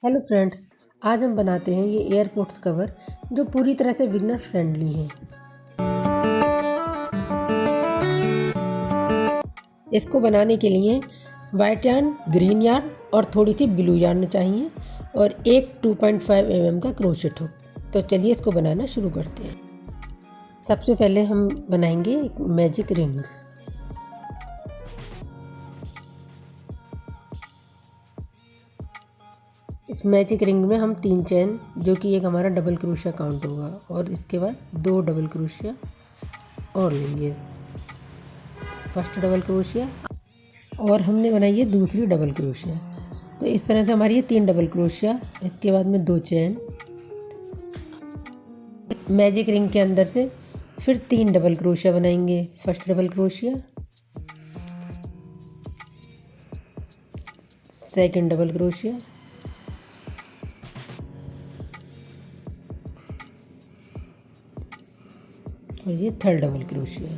Hello friends, आज हम बनाते हैं ये एयरपोर्ट्स कवर जो पूरी तरह से बिगनर फ्रेंडली हैं। इसको बनाने के लिए वाइट यार्न, ग्रीन यार्न और थोड़ी सी ब्लू यार्न चाहिए और एक 2.5 mm का क्रोशेट हुक। तो चलिए इसको बनाना शुरू करते हैं। सबसे पहले हम बनाएंगे एक मैजिक रिंग। इस मैजिक रिंग में हम 3 चेन, जो कि एक हमारा डबल क्रोशिया काउंट होगा, और इसके बाद 2 डबल क्रोशिया और लेंगे। फर्स्ट डबल क्रोशिया और हमने बनाई है दूसरी डबल क्रोशिया। तो इस तरह से हमारी ये 3 डबल क्रोशिया, इसके बाद में 2 चेन, मैजिक रिंग के अंदर से फिर 3 डबल क्रोशिया बनाएंगे। First double crochet, second double crochet, और ये third double crochet.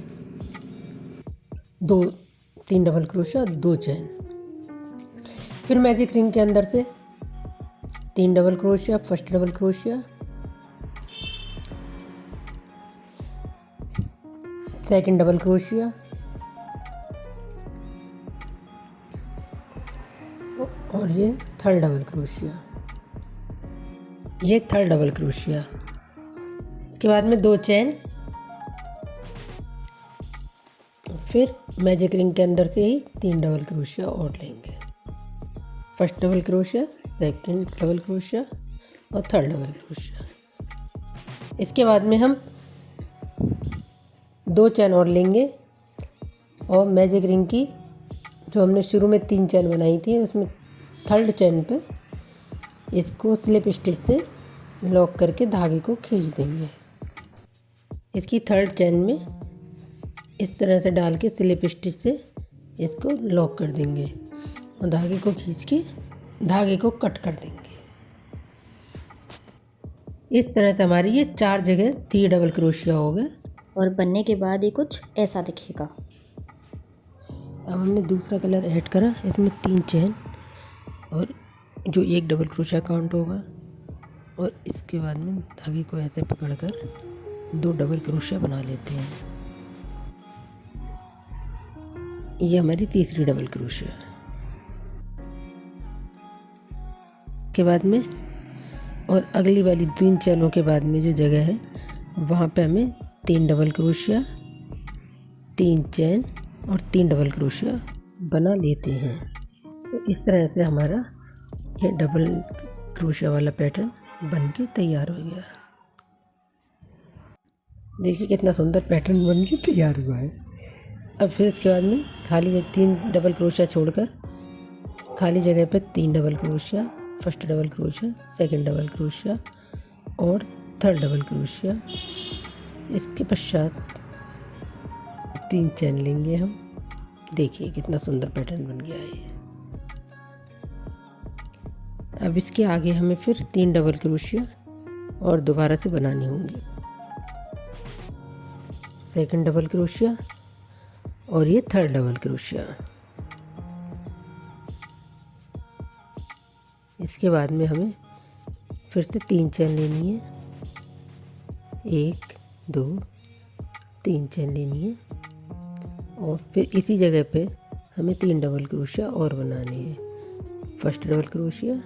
3 double crochet, 2 chain. फिर मैजिक रिंग के अंदर से 3 double crochet, first double crochet, second double crochet, और ये थर्ड डबल क्रोशिया। ये थर्ड डबल क्रोशिया। इसके बाद में 2 चेन, फिर मैजिक रिंग के अंदर से ही 3 डबल क्रोशिया और लेंगे। First double crochet, second double crochet और थर्ड डबल क्रोशिया। इसके बाद में हम 2 चेन और लेंगे और मैजिक रिंग की जो हमने शुरू में 3 चेन बनाई थी, उसमें थर्ड चेन पे इसको स्लिप स्टिच से लॉक करके धागे को खींच देंगे। इसकी थर्ड चेन में इस तरह से डाल के स्लिप स्टिच से इसको लॉक कर देंगे और धागे को खींच के धागे को कट कर देंगे। इस तरह से हमारी ये 4 जगह 3 डबल क्रोशिया हो गए और बनने के बाद ये कुछ ऐसा दिखेगा। अब हमने दूसरा कलर ऐड करा, इसमें 3 चेन और जो एक डबल क्रोशिया काउंट होगा, और इसके बाद में धागे को ऐसे पकड़कर 2 डबल क्रोशिया बना लेते हैं। ये हमारी तीसरी डबल क्रोशिया के बाद में, और अगली वाली 3 चेनों के बाद में जो जगह है वहाँ पे हमें 3 डबल क्रोशिया, 3 चेन और 3 डबल क्रोशिया बना लेते हैं। तो इस तरह से हमारा ये डबल क्रोशिया वाला पैटर्न बन के तैयार हो गया। देखिए कितना सुंदर पैटर्न बन के तैयार हुआ है। अब फिर इसके बाद में खाली 3 डबल क्रोशिया छोड़कर खाली जगह पे 3 double crochet, first double crochet, second double crochet और थर्ड डबल क्रोशिया। इसके पश्चात 3 चेन लेंगे हम। देखिए कितना सुंदर पैटर्न बन गया है। अब इसके आगे हमें फिर 3 डबल क्रोशिया और दोबारा से बनानी होंगी। सेकंड डबल क्रोशिया और ये थर्ड डबल क्रोशिया। इसके बाद में हमें फिर से 3 चेन लेनी है। 1 2 3 चेन लेनी है और फिर इसी जगह पे हमें 3 डबल क्रोशिया और बनानी है। First double crochet,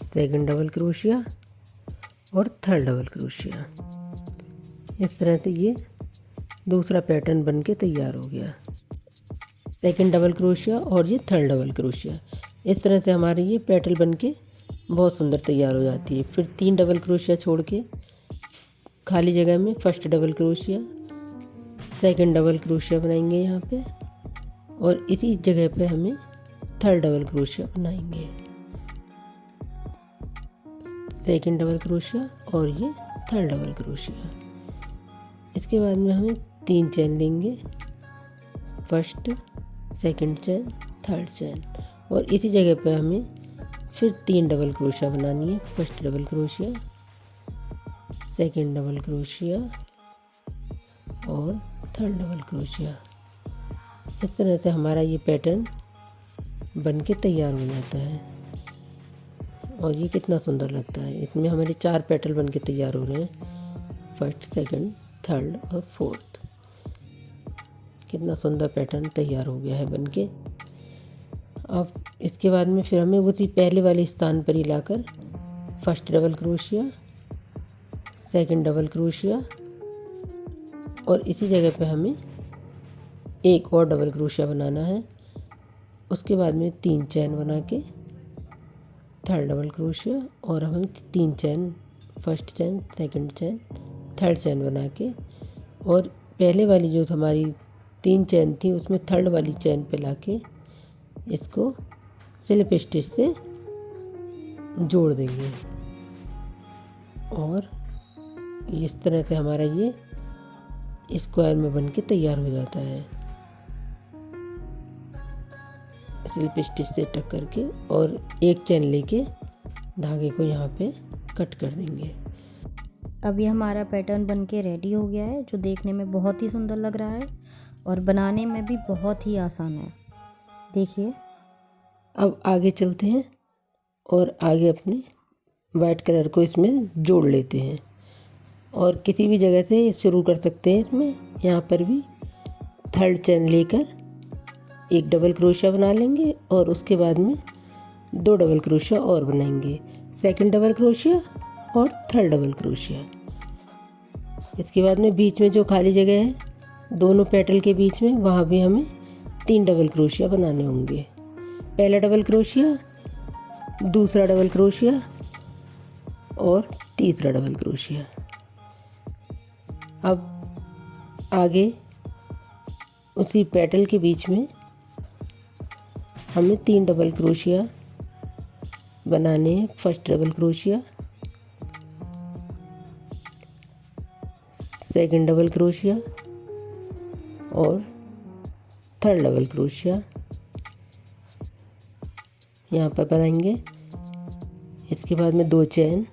second double crochet और थर्ड डबल क्रोशिया। इस तरह से ये दूसरा पैटर्न बन के तैयार हो गया। सेकंड डबल क्रोशिया और ये थर्ड डबल क्रोशिया। इस तरह से हमारी ये पैटर्न बन के बहुत सुंदर तैयार हो जाती है। फिर 3 डबल क्रोशिया छोड़ के खाली जगह में first double crochet, second double crochet बनाएंगे यहाँ पे, और इसी जगह पे हमें थर्ड डबल क्रोशिया बनाएंगे। सेकंड डबल क्रोशिया और ये थर्ड डबल क्रोशिया। इसके बाद में हमें 3 चेन लेंगे। First, second chain, third chain, और इसी जगह पे हमें फिर 3 डबल क्रोशिया बनानी है। First double crochet, second double crochet और थर्ड डबल क्रोशिया। इस तरह से हमारा ये पैटर्न बन के तैयार हो जाता है। और ये कितना सुंदर लगता है। इसमें हमारे 4 पेटल बन के तैयार हो रहे हैं, फर्स्ट, सेकंड, थर्ड और फोर्थ। कितना सुंदर पैटर्न तैयार हो गया है बनके। अब इसके बाद में फिर हमें उसी पहले वाले स्थान पर ही लाकर first double crochet, second double crochet और इसी जगह पे हमें एक और डबल क्रोशिया बनाना है। उसके बाद में 3 चैन बना के थर्ड डबल क्रोशिया और हम 3 चैन, फर्स्ट चैन, सेकंड चैन, थर्ड चैन बना के और पहले वाली जो हमारी 3 चैन थी उसमें थर्ड वाली चैन पे लाके इसको स्लिप स्टिच से जोड़ देंगे। और इस तरह से हमारा ये स्क्वायर में बन के तैयार हो जाता है, स्लिप स्टिच से टक करके। और एक चैन लेके धागे को यहाँ पे कट कर देंगे। अब ये हमारा पैटर्न बन के रेडी हो गया है, जो देखने में बहुत ही सुंदर लग रहा है और बनाने में भी बहुत ही आसान है। देखिए, अब आगे चलते हैं और आगे अपने वाइट कलर को इसमें जोड़ लेते हैं। और किसी भी जगह से शुरू कर सकते हैं। इसमें यहाँ पर भी थर्ड चैन लेकर एक डबल क्रोशिया बना लेंगे और उसके बाद में 2 डबल क्रोशिया और बनाएंगे, सेकंड डबल क्रोशिया और थर्ड डबल क्रोशिया। इसके बाद में बीच में जो खाली जगह है दोनों पेटल के बीच में, वहाँ भी हमें 3 डबल क्रोशिया बनाने होंगे। पहला डबल क्रोशिया, दूसरा डबल क्रोशिया और तीसरा डबल क्रोशिया। अब आगे उसी पेटल के बीच में हमें 3 डबल क्रोशिया बनाने हैं। First double crochet, second double crochet और थर्ड डबल क्रोशिया यहाँ पर बनाएंगे। इसके बाद में 2 चैन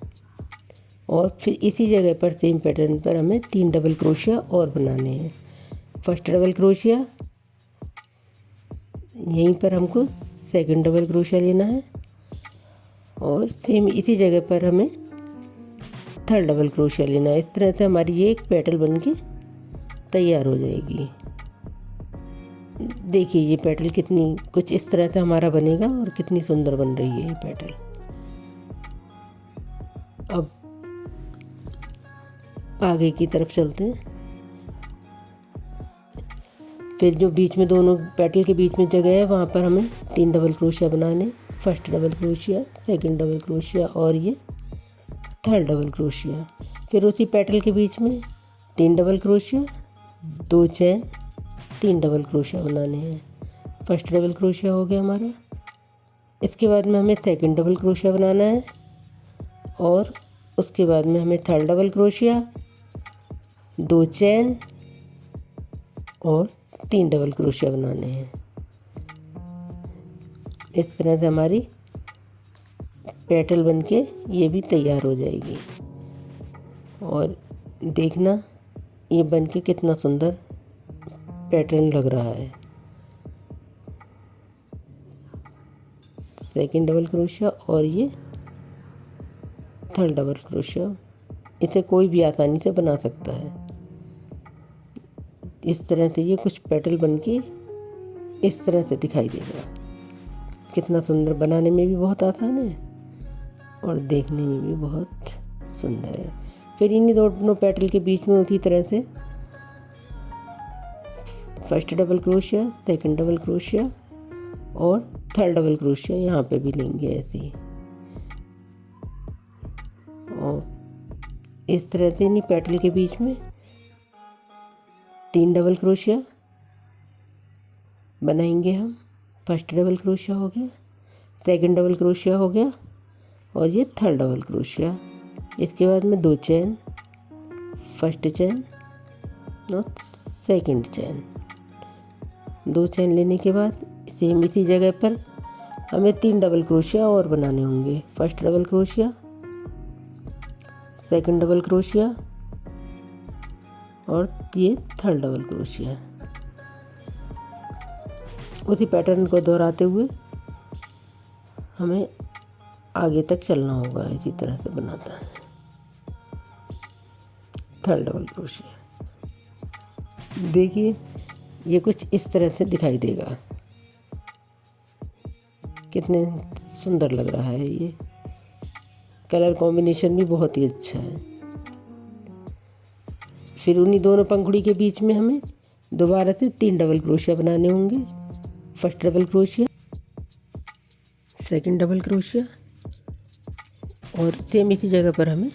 और फिर इसी जगह पर सेम पैटर्न पर हमें 3 डबल क्रोशिया और बनाने हैं। फर्स्ट डबल क्रोशिया, यहीं पर हमको सेकंड डबल क्रोशिया लेना है और सेम इसी जगह पर हमें थर्ड डबल क्रोशिया लेना है। इस तरह से हमारी ये एक पेटल बनके तैयार हो जाएगी। देखिए ये पेटल कितनी कुछ इस तरह से हमारा बनेगा और कितनी सुंदर बन रही है ये पेटल। अब आगे की तरफ चलते हैं। फिर जो बीच में दोनों पेटल के बीच में जगह है वहाँ पर हमें 3 डबल क्रोशिया बनाने, first double crochet, second double crochet और ये थर्ड डबल क्रोशिया। फिर उसी पेटल के बीच में 3 डबल क्रोशिया, 2 चैन, 3 डबल क्रोशिया बनाने हैं। फर्स्ट डबल क्रोशिया हो गया हमारा। इसके बाद में हमें सेकंड डबल क्रोशिया बनाना है और उसके बाद में हमें थर्ड डबल क्रोशिया, 2 चैन और 3 डबल क्रोशिया बनाने हैं। इस तरह से हमारी पेटल बनके ये भी तैयार हो जाएगी। और देखना ये बनके कितना सुंदर पैटर्न लग रहा है। सेकंड डबल क्रोशिया और ये थर्ड डबल क्रोशिया, इसे कोई भी आसानी से बना सकता है। इस तरह से ये कुछ पेटल बनके इस तरह से दिखाई देगा। कितना सुंदर, बनाने में भी बहुत आसान है और देखने में भी बहुत सुंदर है। फिर इन्हीं दोनों पेटल के बीच में उसी तरह से first double crochet, second double crochet और थर्ड डबल क्रोशिया यहाँ पे भी लेंगे ऐसे ही। और इस तरह से इन्हीं पेटल के बीच में 3 डबल क्रोशिया बनाएंगे हम। फर्स्ट डबल क्रोशिया हो गया, सेकंड डबल क्रोशिया हो गया और ये थर्ड डबल क्रोशिया। इसके बाद में 2 चैन, फर्स्ट चैन और सेकंड चैन। 2 चैन लेने के बाद सेम इसी जगह पर हमें 3 डबल क्रोशिया और बनाने होंगे। First double crochet, second double crochet और ये थर्ड डबल क्रोशिया। उसी पैटर्न को दोहराते हुए हमें आगे तक चलना होगा। इसी तरह से बनाता है। Third double crochet. देखिए ये कुछ इस तरह से दिखाई देगा। कितने सुंदर लग रहा है। ये कलर कॉम्बिनेशन भी बहुत ही अच्छा है। फिर उन्हीं दोनों पंखुड़ी के बीच में हमें दोबारा से 3 डबल क्रोशिया बनाने होंगे। First double crochet, second double crochet और सेम इसी जगह पर हमें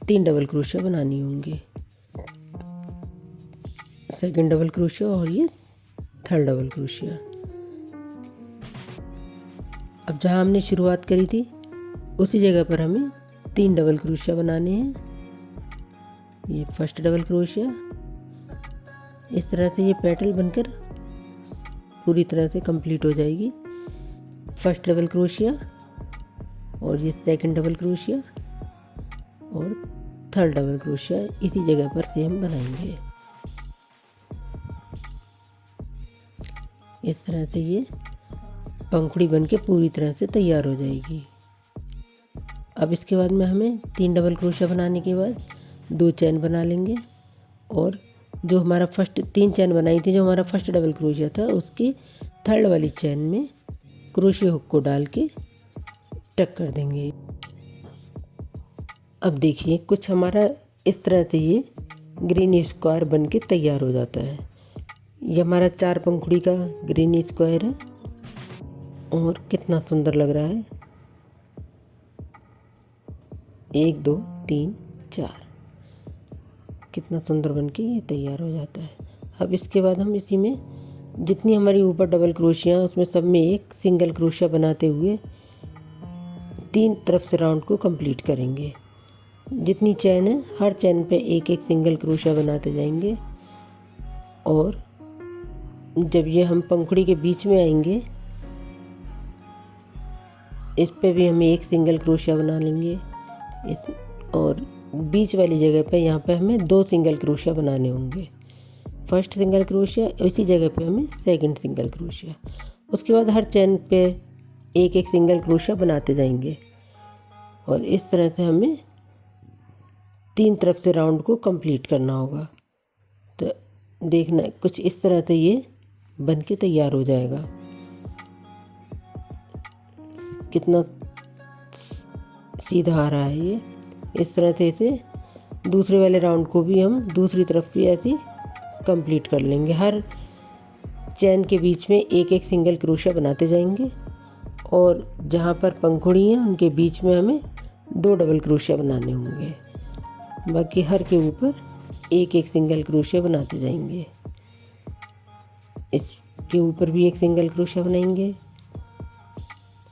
3 डबल क्रोशिया बनानी होंगी। सेकंड डबल क्रोशिया और ये थर्ड डबल क्रोशिया। अब जहाँ हमने शुरुआत करी थी उसी जगह पर हमें 3 डबल क्रोशिया बनाने हैं। ये फर्स्ट डबल क्रोशिया। इस तरह से ये पेटल बनकर पूरी तरह से कंप्लीट हो जाएगी। फर्स्ट डबल क्रोशिया और ये सेकंड डबल क्रोशिया और थर्ड डबल क्रोशिया इसी जगह पर से हम बनाएंगे। इस तरह से ये पंखुड़ी बनके पूरी तरह से तैयार हो जाएगी। अब इसके बाद में हमें 3 डबल क्रोशिया बनाने के बाद 2 चैन बना लेंगे और जो हमारा फर्स्ट 3 चैन बनाई थी, जो हमारा फर्स्ट डबल क्रोशिया था, उसकी थर्ड वाली चैन में क्रोशिया हुक को डाल के टक कर देंगे। अब देखिए कुछ हमारा इस तरह से ये ग्रीन स्क्वायर बन के तैयार हो जाता है। ये हमारा 4 पंखुड़ी का ग्रीन स्क्वायर है और कितना सुंदर लग रहा है। 1 2 3 4 कितना सुंदर बन के ये तैयार हो जाता है। अब इसके बाद हम इसी में जितनी हमारी ऊपर डबल क्रोशिया उसमें सब में एक सिंगल क्रोशिया बनाते हुए 3 तरफ से राउंड को कंप्लीट करेंगे। जितनी चैन है हर चैन पे एक एक सिंगल क्रोशिया बनाते जाएंगे और जब ये हम पंखुड़ी के बीच में आएंगे इस पे भी हमें एक सिंगल क्रोशिया बना लेंगे। और बीच वाली जगह पे यहाँ पे हमें 2 सिंगल क्रोशिया बनाने होंगे। फर्स्ट सिंगल क्रोशिया, इसी जगह पे हमें सेकंड सिंगल क्रोशिया। उसके बाद हर चैन पे एक एक सिंगल क्रोशिया बनाते जाएंगे और इस तरह से हमें 3 तरफ से राउंड को कंप्लीट करना होगा। तो देखना कुछ इस तरह से ये बन के तैयार हो जाएगा। कितना सीधा आ रहा है ये। इस तरह से इसे दूसरे वाले राउंड को भी हम दूसरी तरफ भी ऐसे कंप्लीट कर लेंगे। हर चैन के बीच में एक एक सिंगल क्रोशिया बनाते जाएंगे और जहाँ पर पंखुड़ी हैं उनके बीच में हमें 2 डबल क्रोशिया बनाने होंगे। बाकी हर के ऊपर एक एक सिंगल क्रोशिया बनाते जाएंगे। इसके ऊपर भी एक सिंगल क्रोशिया बनाएंगे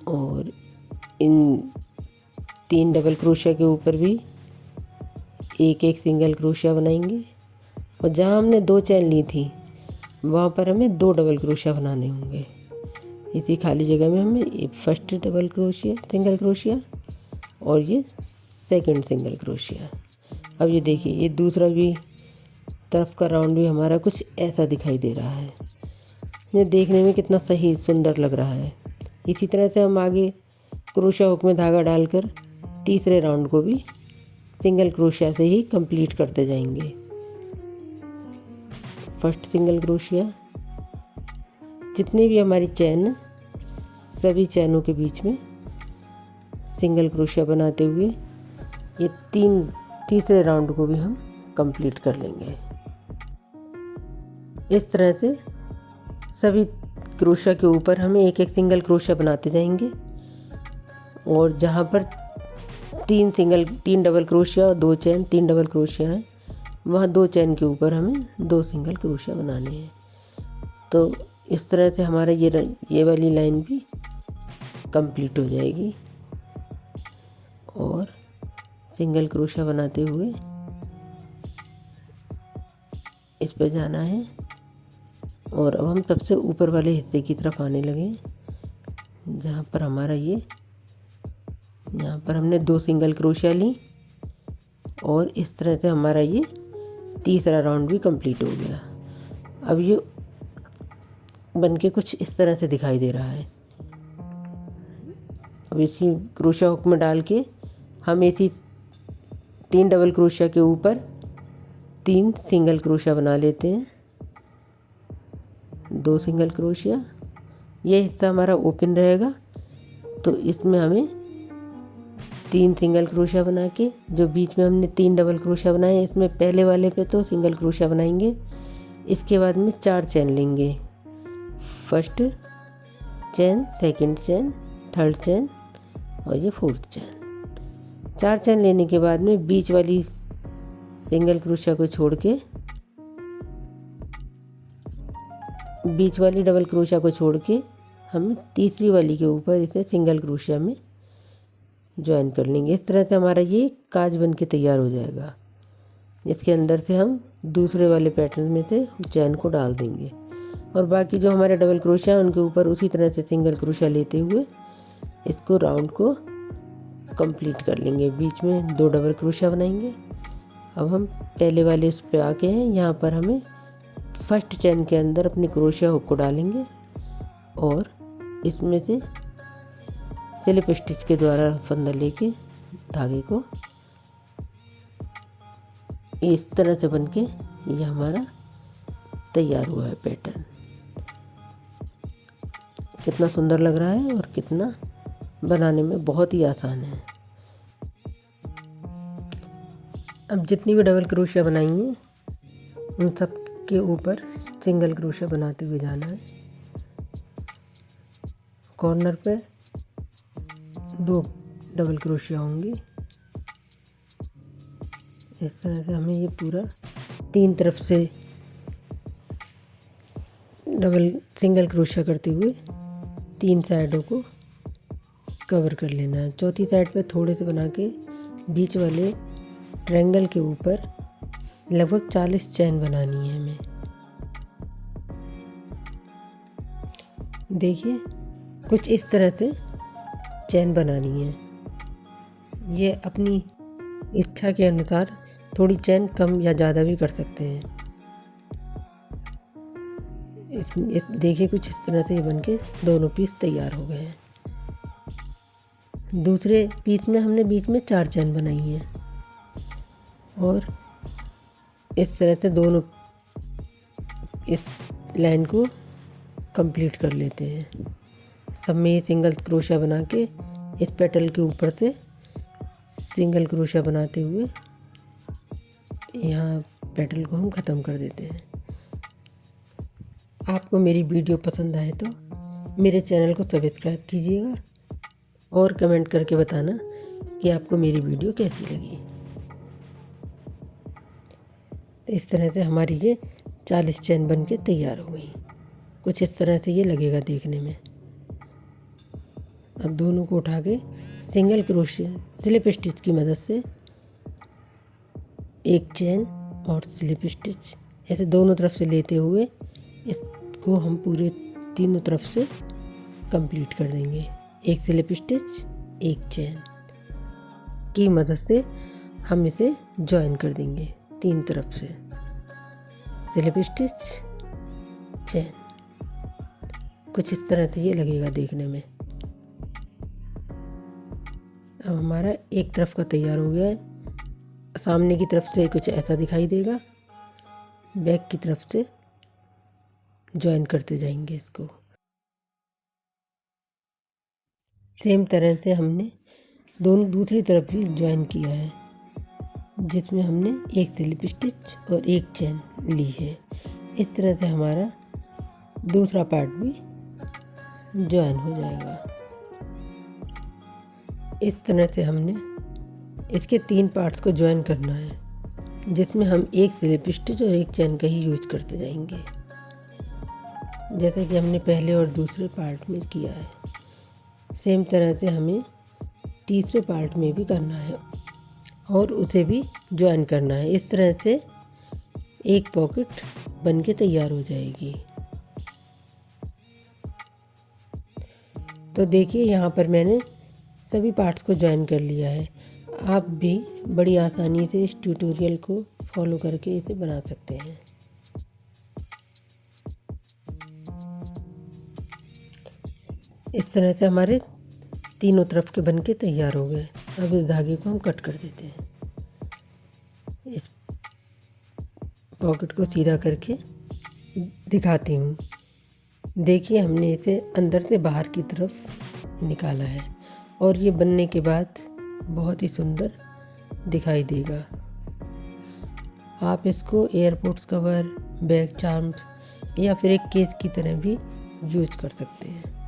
और इन 3 डबल क्रोशिया के ऊपर भी एक एक सिंगल क्रोशिया बनाएंगे और जहाँ हमने 2 चैन ली थी वहाँ पर हमें 2 डबल क्रोशिया बनाने होंगे। इसी खाली जगह में हमें ये first double crochet single crochet और ये सेकंड सिंगल क्रोशिया। अब ये देखिए ये दूसरा भी तरफ का राउंड भी हमारा कुछ ऐसा दिखाई दे रहा है। ये देखने में कितना सही सुंदर लग रहा है। इसी तरह से हम आगे क्रोशिया हुक में धागा डालकर तीसरे राउंड को भी सिंगल क्रोशिया से ही कंप्लीट करते जाएंगे। फर्स्ट सिंगल क्रोशिया, जितनी भी हमारी चैन सभी चैनों के बीच में सिंगल क्रोशिया बनाते हुए ये तीसरे राउंड को भी हम कंप्लीट कर लेंगे। इस तरह से सभी क्रोशिया के ऊपर हमें एक एक सिंगल क्रोशिया बनाते जाएंगे और जहाँ पर 3 डबल क्रोशिया और 2 चैन 3 डबल क्रोशिया हैं वहाँ 2 चैन के ऊपर हमें 2 सिंगल क्रोशिया बनाने हैं। तो इस तरह से हमारा ये वाली लाइन भी कंप्लीट हो जाएगी और सिंगल क्रोशिया बनाते हुए इस पर जाना है और अब हम सबसे ऊपर वाले हिस्से की तरफ आने लगे जहाँ पर हमारा यहाँ पर हमने 2 सिंगल क्रोशिया ली और इस तरह से हमारा ये तीसरा राउंड भी कंप्लीट हो गया। अब ये बनके कुछ इस तरह से दिखाई दे रहा है। अब इसी क्रोशिया हुक में डाल के हम इसी 3 डबल क्रोशिया के ऊपर 3 सिंगल क्रोशिया बना लेते हैं। 2 सिंगल क्रोशिया, ये हिस्सा हमारा ओपन रहेगा तो इसमें हमें 3 सिंगल क्रोशिया बना के, जो बीच में हमने 3 डबल क्रोशिया बनाए इसमें पहले वाले पे तो सिंगल क्रोशिया बनाएंगे। इसके बाद में 4 चेन लेंगे, first chain, second chain, third chain और ये फोर्थ चेन। 4 चेन लेने के बाद में बीच वाली सिंगल क्रोशिया को छोड़ के, बीच वाली डबल क्रोशिया को छोड़ के हम तीसरी वाली के ऊपर इसे सिंगल क्रोशिया में ज्वाइन कर लेंगे। इस तरह से हमारा ये काज बन के तैयार हो जाएगा। इसके अंदर से हम दूसरे वाले पैटर्न में से चैन को डाल देंगे और बाकी जो हमारे डबल क्रोशिया हैं उनके ऊपर उसी तरह से सिंगल क्रोशिया लेते हुए इसको राउंड को कंप्लीट कर लेंगे। बीच में 2 डबल क्रोशिया बनाएंगे। अब हम पहले वाले उस पे आके हैं, यहाँ पर हमें फर्स्ट चेन के अंदर अपने क्रोशिया हुक को डालेंगे और इसमें से स्लिप स्टिच के द्वारा फंदा लेके धागे को इस तरह से बनके ये हमारा तैयार हुआ है पैटर्न। कितना सुंदर लग रहा है और कितना बनाने में बहुत ही आसान है। अब जितनी भी डबल क्रोशिया बनाएंगे उन सब के ऊपर सिंगल क्रोशिया बनाते हुए जाना है। कॉर्नर पे 2 डबल क्रोशिया होंगी। इस तरह से हमें ये पूरा 3 तरफ से सिंगल क्रोशिया करते हुए 3 साइडों को कवर कर लेना है। चौथी साइड पे थोड़े से बना के बीच वाले ट्रायंगल के ऊपर लगभग 40 चैन बनानी है हमें। देखिए कुछ इस तरह से चैन बनानी है। ये अपनी इच्छा के अनुसार थोड़ी चैन कम या ज़्यादा भी कर सकते हैं। देखिए कुछ इस तरह से ये बनके दोनों पीस तैयार हो गए हैं। दूसरे पीस में हमने बीच में 4 चैन बनाई हैं और इस तरह से दोनों इस लाइन को कंप्लीट कर लेते हैं। सब में ये सिंगल क्रोशिया बना के इस पेटल के ऊपर से सिंगल क्रोशिया बनाते हुए यहाँ पेटल को हम ख़त्म कर देते हैं। आपको मेरी वीडियो पसंद आए तो मेरे चैनल को सब्सक्राइब कीजिएगा और कमेंट करके बताना कि आपको मेरी वीडियो कैसी लगी। तो इस तरह से हमारी ये 40 चैन बन के तैयार हो गई। कुछ इस तरह से ये लगेगा देखने में। अब दोनों को उठा के सिंगल क्रोशिया स्लिप स्टिच की मदद से एक चैन और स्लिप स्टिच ऐसे दोनों तरफ से लेते हुए इसको हम पूरे तीनों तरफ से कंप्लीट कर देंगे। एक स्लिप स्टिच, एक चैन की मदद से हम इसे जॉइन कर देंगे 3 तरफ से। स्लिप स्टिच, चैन, कुछ इस तरह से ये लगेगा देखने में। अब हमारा एक तरफ का तैयार हो गया है। सामने की तरफ से कुछ ऐसा दिखाई देगा, बैक की तरफ से जॉइन करते जाएंगे इसको। सेम तरह से हमने दोनों दूसरी तरफ भी जॉइन किया है, जिसमें हमने एक स्लिप स्टिच और एक चैन ली है। इस तरह से हमारा दूसरा पार्ट भी जॉइन हो जाएगा। इस तरह से हमने इसके 3 पार्ट्स को जॉइन करना है, जिसमें हम एक स्लिप स्टिच और एक चैन का ही यूज करते जाएंगे, जैसा कि हमने पहले और दूसरे पार्ट में किया है। सेम तरह से हमें तीसरे पार्ट में भी करना है और उसे भी जॉइन करना है। इस तरह से एक पॉकेट बन के तैयार हो जाएगी। तो देखिए यहाँ पर मैंने सभी पार्ट्स को जॉइन कर लिया है। आप भी बड़ी आसानी से इस ट्यूटोरियल को फॉलो करके इसे बना सकते हैं। इस तरह से हमारे तीनों तरफ के बन के तैयार हो गए। अब इस धागे को हम कट कर देते हैं। इस पॉकेट को सीधा करके दिखाती हूँ। देखिए हमने इसे अंदर से बाहर की तरफ निकाला है और ये बनने के बाद बहुत ही सुंदर दिखाई देगा। आप इसको एयरपोर्ट्स कवर, बैग चार्म्स या फिर एक केस की तरह भी यूज कर सकते हैं।